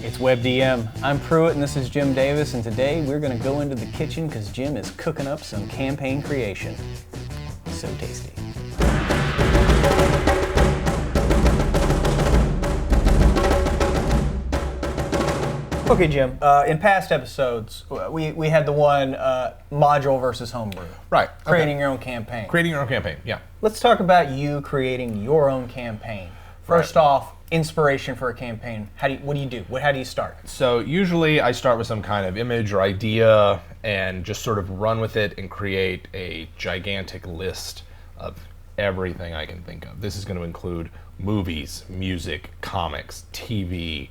It's WebDM. I'm Pruitt and this is Jim Davis, and today we're going to go into the kitchen because Jim is cooking up some campaign creation. So tasty. Okay, Jim, in past episodes, we had the one module versus homebrew. Right. Creating your own campaign. Creating your own campaign, yeah. Let's talk about you creating your own campaign. First off, inspiration for a campaign. What do you do? How do you start? So usually I start with some kind of image or idea and just sort of run with it and create a gigantic list of everything I can think of. This is going to include movies, music, comics, TV,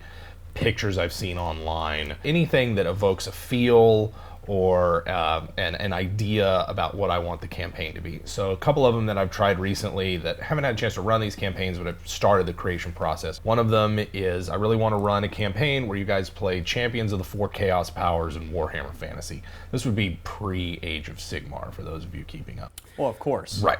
pictures I've seen online, anything that evokes a feel or an idea about what I want the campaign to be. So a couple of them that I've tried recently that haven't had a chance to run these campaigns, but I've started the creation process. One of them is I really want to run a campaign where you guys play Champions of the Four Chaos Powers in Warhammer Fantasy. This would be pre-Age of Sigmar for those of you keeping up. Well, of course. Right.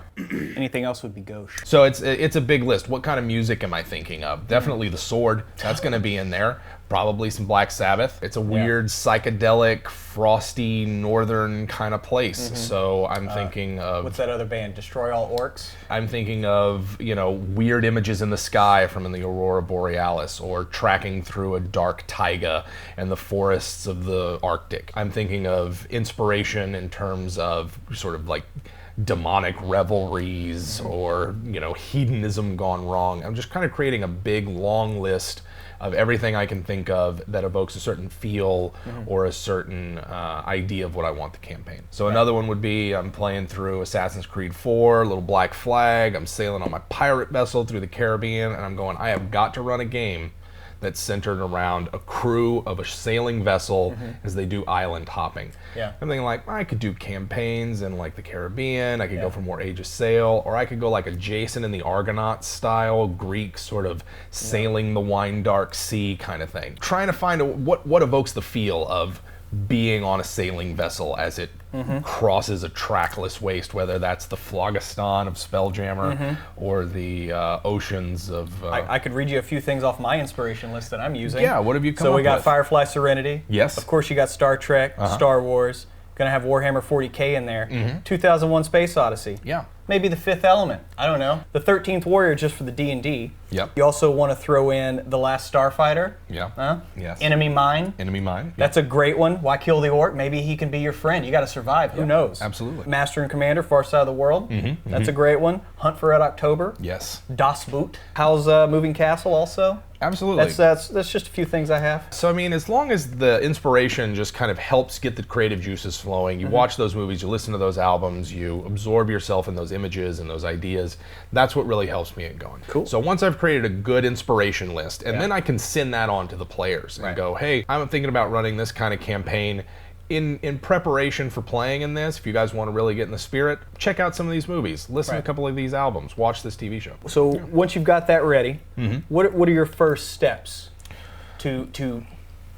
Anything else would be gauche. So it's a big list. What kind of music am I thinking of? Definitely the sword. That's going to be in there. Probably some Black Sabbath. It's a weird, psychedelic, frosty, northern kind of place. Mm-hmm. So I'm thinking of... What's that other band? Destroy All Orcs? I'm thinking of, weird images in the sky from the Aurora Borealis, or tracking through a dark taiga and the forests of the Arctic. I'm thinking of inspiration in terms of sort of like demonic revelries or, hedonism gone wrong. I'm just kind of creating a big, long list of everything I can think of that evokes a certain feel or a certain idea of what I want the campaign. So another one would be I'm playing through Assassin's Creed 4, little black flag, I'm sailing on my pirate vessel through the Caribbean, and I'm going, I have got to run a game that's centered around a crew of a sailing vessel as they do island hopping. Yeah. I'm thinking like, I could do campaigns in like the Caribbean, I could go for more Age of Sail, or I could go like a Jason and the Argonauts style, Greek sort of sailing the wine dark sea kind of thing. Trying to find what evokes the feel of being on a sailing vessel as it crosses a trackless waste, whether that's the Phlogiston of Spelljammer or the oceans of... I could read you a few things off my inspiration list that I'm using. Yeah, what have you come up with? So we got with? Firefly Serenity. Yes. Of course you got Star Trek, Star Wars. Gonna have Warhammer 40K in there. 2001 Space Odyssey. Yeah. Maybe the Fifth Element. I don't know. The 13th Warrior just for the D&D. Yep. You also want to throw in The Last Starfighter. Yeah. Yes. Enemy Mine. Enemy Mine. That's a great one. Why kill the orc? Maybe he can be your friend. You got to survive. Who knows? Absolutely. Master and Commander, Far Side of the World. That's a great one. Hunt for Red October. Yes. Das Boot. How's Moving Castle also? Absolutely. That's just a few things I have. So I mean, as long as the inspiration just kind of helps get the creative juices flowing, you watch those movies, you listen to those albums, you absorb yourself in those images and those ideas, that's what really helps me get going. Cool. So once I've created a good inspiration list, and then I can send that on to the players and go, hey, I'm thinking about running this kind of campaign. In preparation for playing in this, if you guys want to really get in the spirit, check out some of these movies, listen to a couple of these albums, watch this TV show. So once you've got that ready, what are your first steps to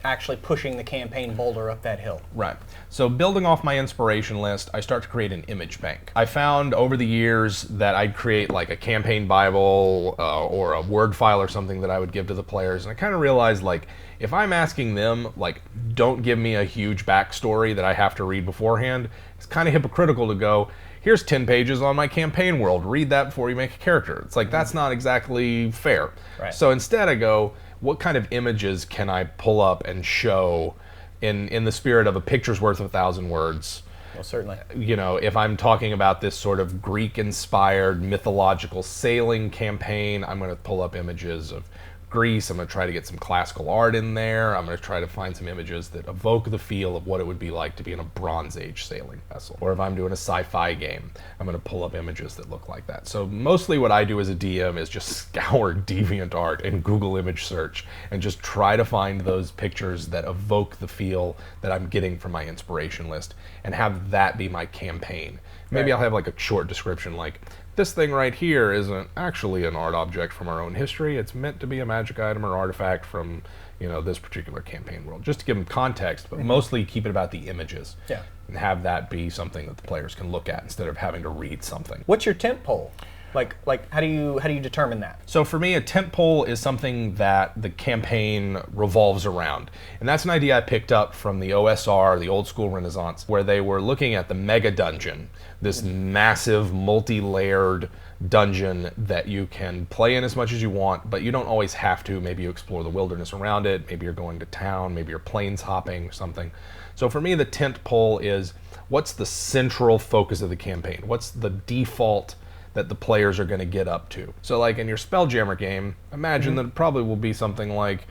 actually pushing the campaign boulder up that hill? Right. So building off my inspiration list, I start to create an image bank. I found over the years that I'd create like a campaign Bible or a Word file or something that I would give to the players, and I kind of realized like, if I'm asking them, like, don't give me a huge backstory that I have to read beforehand, it's kind of hypocritical to go, here's 10 pages on my campaign world, read that before you make a character. It's like, that's not exactly fair. Right. So instead I go, what kind of images can I pull up and show in the spirit of a picture's worth of 1,000 words? Well, certainly. If I'm talking about this sort of Greek-inspired mythological sailing campaign, I'm going to pull up images of Greece. I'm going to try to get some classical art in there. I'm going to try to find some images that evoke the feel of what it would be like to be in a Bronze Age sailing vessel. Or if I'm doing a sci-fi game, I'm going to pull up images that look like that. So mostly what I do as a DM is just scour DeviantArt and Google image search and just try to find those pictures that evoke the feel that I'm getting from my inspiration list and have that be my campaign. Maybe I'll have like a short description like, this thing right here isn't actually an art object from our own history. It's meant to be a magic item or artifact from, this particular campaign world. Just to give them context, but mostly keep it about the images. Yeah. And have that be something that the players can look at instead of having to read something. What's your tent pole? Like how do you determine that? So for me, a tentpole is something that the campaign revolves around. And that's an idea I picked up from the OSR, the Old School Renaissance, where they were looking at the mega dungeon, this massive multi-layered dungeon that you can play in as much as you want, but you don't always have to. Maybe you explore the wilderness around it, maybe you're going to town, maybe you're plains hopping or something. So for me, the tentpole is what's the central focus of the campaign? What's the default that the players are going to get up to? So like in your Spelljammer game, imagine that it probably will be something like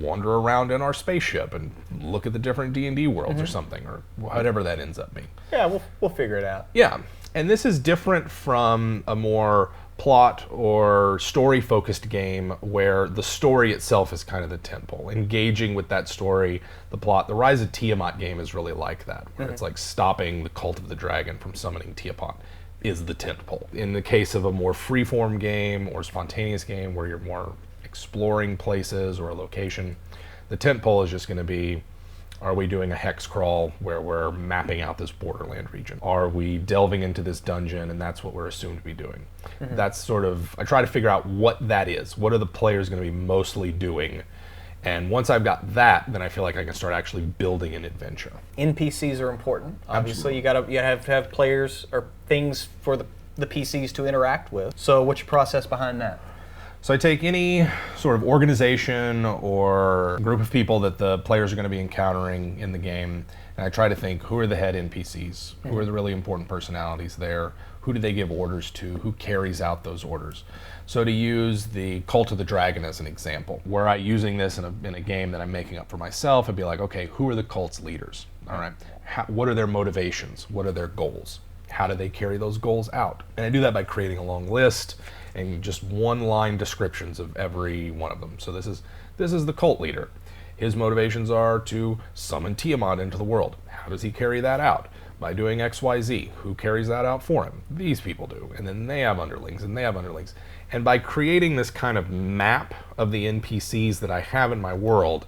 wander around in our spaceship and look at the different D&D worlds or something, or whatever that ends up being. Yeah, we'll figure it out. Yeah, and this is different from a more plot or story-focused game where the story itself is kind of the tentpole. Engaging with that story, the plot. The Rise of Tiamat game is really like that, where it's like stopping the Cult of the Dragon from summoning Tiamat is the tentpole. In the case of a more free-form game or spontaneous game where you're more exploring places or a location, the tentpole is just going to be, are we doing a hex crawl where we're mapping out this borderland region? Are we delving into this dungeon and that's what we're assumed to be doing? That's sort of, I try to figure out what that is. What are the players going to be mostly doing? And once I've got that, then I feel like I can start actually building an adventure. NPCs are important. Obviously, Absolutely. you have to have players or things for the PCs to interact with. So what's your process behind that? So I take any sort of organization or group of people that the players are going to be encountering in the game, and I try to think, who are the head NPCs? Who are the really important personalities there? Who do they give orders to? Who carries out those orders? So to use the Cult of the Dragon as an example, were I using this in a game that I'm making up for myself, I'd be like, okay, who are the cult's leaders? All right, what are their motivations? What are their goals? How do they carry those goals out? And I do that by creating a long list and just one-line descriptions of every one of them. So this is the cult leader. His motivations are to summon Tiamat into the world. How does he carry that out? By doing X, Y, Z. Who carries that out for him? These people do. And then they have underlings, and they have underlings. And by creating this kind of map of the NPCs that I have in my world,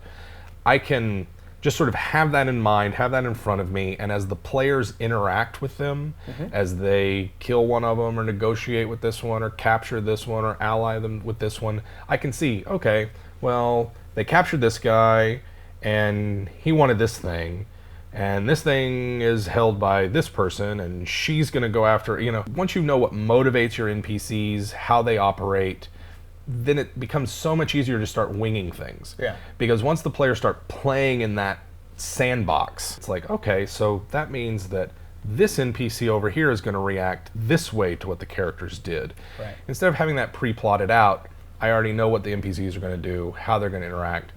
I can just sort of have that in mind, have that in front of me, and as the players interact with them, as they kill one of them or negotiate with this one or capture this one or ally them with this one, I can see, okay, well, they captured this guy and he wanted this thing, and this thing is held by this person and she's going to go after, once you know what motivates your NPCs, how they operate, then it becomes so much easier to start winging things. Yeah. Because once the players start playing in that sandbox, it's like, okay, so that means that this NPC over here is going to react this way to what the characters did. Right. Instead of having that pre-plotted out, I already know what the NPCs are going to do, how they're going to interact.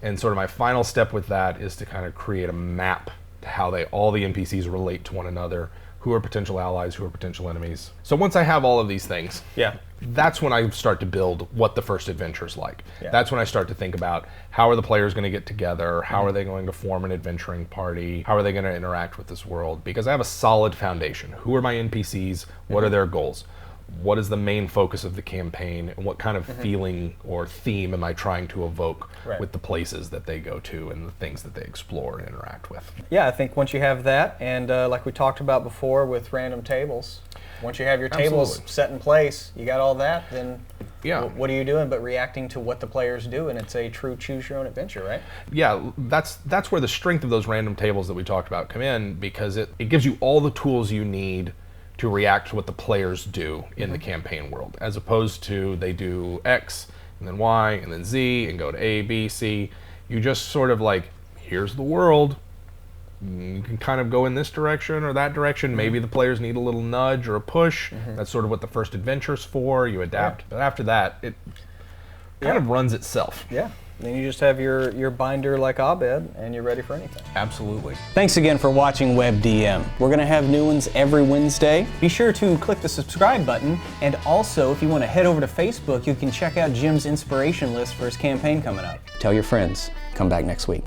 And sort of my final step with that is to kind of create a map to how all the NPCs relate to one another, who are potential allies, who are potential enemies. So once I have all of these things, that's when I start to build what the first adventure is like. Yeah. That's when I start to think about how are the players going to get together, how are they going to form an adventuring party, how are they going to interact with this world, because I have a solid foundation. Who are my NPCs? What are their goals? What is the main focus of the campaign, and what kind of feeling or theme am I trying to evoke with the places that they go to and the things that they explore and interact with? Yeah, I think once you have that, and like we talked about before with random tables, once you have your tables set in place, you got all that, then what are you doing but reacting to what the players do, and it's a true choose your own adventure, right? Yeah, that's where the strength of those random tables that we talked about come in, because it gives you all the tools you need to react to what the players do in the campaign world, as opposed to they do X and then Y and then Z and go to A, B, C. You just sort of like, here's the world. You can kind of go in this direction or that direction. Maybe the players need a little nudge or a push. That's sort of what the first adventure's for. You adapt. But after that, it kind of runs itself. Yeah. Then you just have your binder like Abed, and you're ready for anything. Absolutely. Thanks again for watching WebDM. We're going to have new ones every Wednesday. Be sure to click the subscribe button, and also if you want to head over to Facebook, you can check out Jim's inspiration list for his campaign coming up. Tell your friends. Come back next week.